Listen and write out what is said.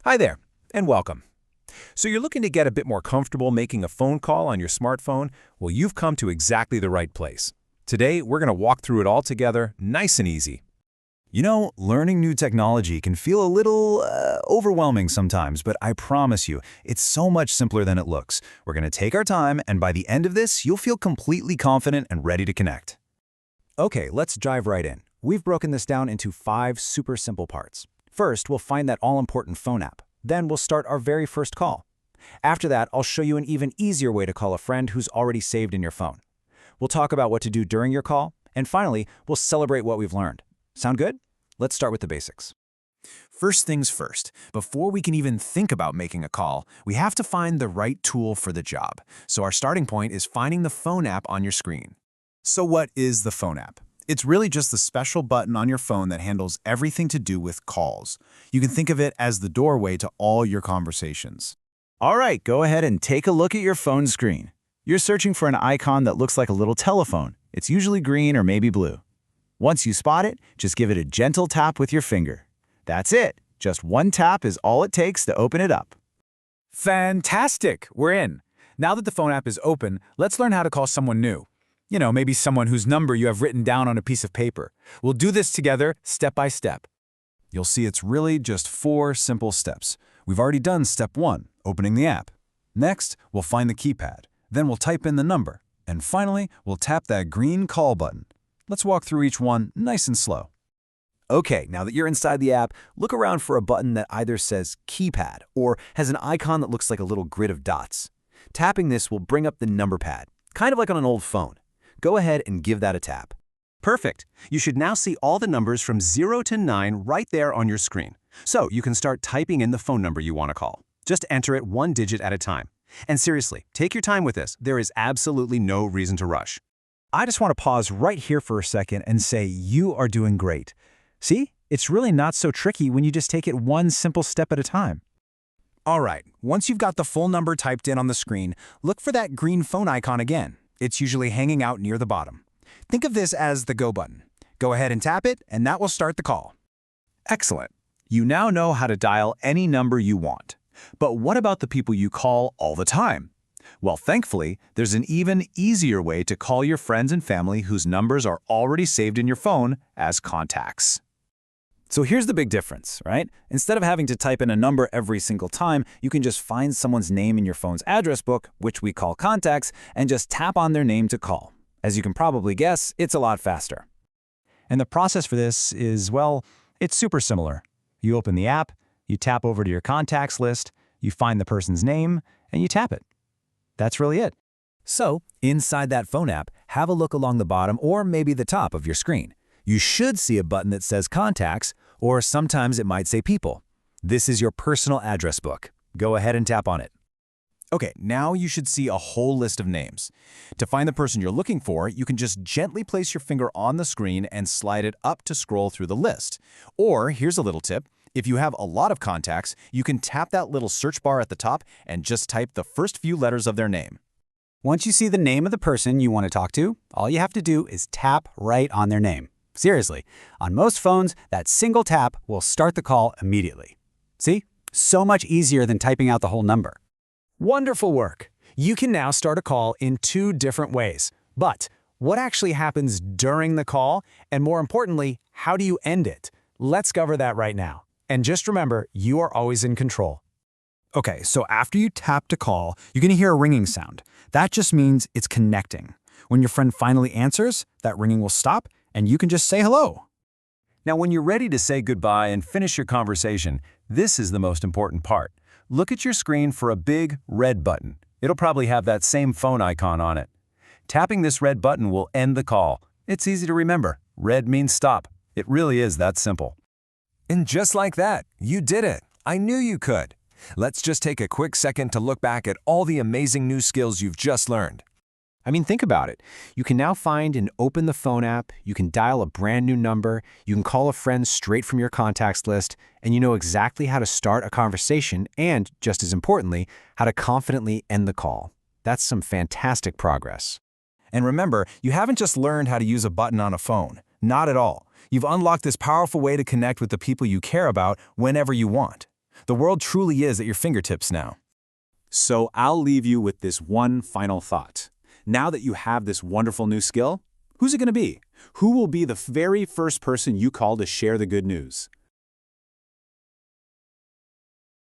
Hi there, and welcome. So you're looking to get a bit more comfortable making a phone call on your smartphone? Well, you've come to exactly the right place. Today, we're going to walk through it all together, nice and easy. Learning new technology can feel a little overwhelming sometimes, but I promise you, it's so much simpler than it looks. We're going to take our time, and by the end of this, you'll feel completely confident and ready to connect. Okay, let's dive right in. We've broken this down into 5 super simple parts. First, we'll find that all-important phone app. Then we'll start our very first call. After that, I'll show you an even easier way to call a friend who's already saved in your phone. We'll talk about what to do during your call, and finally, we'll celebrate what we've learned. Sound good? Let's start with the basics. First things first, before we can even think about making a call, we have to find the right tool for the job. So our starting point is finding the phone app on your screen. So what is the phone app? It's really just the special button on your phone that handles everything to do with calls. You can think of it as the doorway to all your conversations. All right, go ahead and take a look at your phone screen. You're searching for an icon that looks like a little telephone. It's usually green or maybe blue. Once you spot it, just give it a gentle tap with your finger. That's it. Just one tap is all it takes to open it up. Fantastic! We're in. Now that the phone app is open, let's learn how to call someone new. Maybe someone whose number you have written down on a piece of paper. We'll do this together, step by step. You'll see it's really just 4 simple steps. We've already done step 1, opening the app. Next, we'll find the keypad. Then we'll type in the number. And finally, we'll tap that green call button. Let's walk through each one nice and slow. Okay, now that you're inside the app, look around for a button that either says keypad or has an icon that looks like a little grid of dots. Tapping this will bring up the number pad, kind of like on an old phone. Go ahead and give that a tap. Perfect. You should now see all the numbers from 0 to 9 right there on your screen. So you can start typing in the phone number you want to call. Just enter it 1 digit at a time. And seriously, take your time with this. There is absolutely no reason to rush. I just want to pause right here for a second and say you are doing great. See, it's really not so tricky when you just take it one simple step at a time. All right, once you've got the full number typed in on the screen, look for that green phone icon again. It's usually hanging out near the bottom. Think of this as the go button. Go ahead and tap it, and that will start the call. Excellent. You now know how to dial any number you want. But what about the people you call all the time? Well, thankfully, there's an even easier way to call your friends and family whose numbers are already saved in your phone as contacts. So here's the big difference, right? Instead of having to type in a number every single time, you can just find someone's name in your phone's address book, which we call contacts, and just tap on their name to call. As you can probably guess, it's a lot faster. And the process for this is, well, it's super similar. You open the app, you tap over to your contacts list, you find the person's name, and you tap it. That's really it. So, inside that phone app, have a look along the bottom or maybe the top of your screen. You should see a button that says Contacts, or sometimes it might say People. This is your personal address book. Go ahead and tap on it. Okay, now you should see a whole list of names. To find the person you're looking for, you can just gently place your finger on the screen and slide it up to scroll through the list. Or, here's a little tip. If you have a lot of contacts, you can tap that little search bar at the top and just type the first few letters of their name. Once you see the name of the person you want to talk to, all you have to do is tap right on their name. Seriously, on most phones, that single tap will start the call immediately. See? So much easier than typing out the whole number. Wonderful work. You can now start a call in 2 different ways. But what actually happens during the call? And more importantly, how do you end it? Let's cover that right now. And just remember, you are always in control. Okay, so after you tap to call, you're going to hear a ringing sound. That just means it's connecting. When your friend finally answers, that ringing will stop, and you can just say hello. Now, when you're ready to say goodbye and finish your conversation, this is the most important part. Look at your screen for a big red button. It'll probably have that same phone icon on it. Tapping this red button will end the call. It's easy to remember. Red means stop. It really is that simple. And just like that, you did it. I knew you could. Let's just take a quick second to look back at all the amazing new skills you've just learned. I mean, think about it. You can now find and open the phone app, you can dial a brand new number, you can call a friend straight from your contacts list, and you know exactly how to start a conversation and, just as importantly, how to confidently end the call. That's some fantastic progress. And remember, you haven't just learned how to use a button on a phone. Not at all. You've unlocked this powerful way to connect with the people you care about whenever you want. The world truly is at your fingertips now. So I'll leave you with this one final thought. Now that you have this wonderful new skill, who's it going to be? Who will be the very first person you call to share the good news?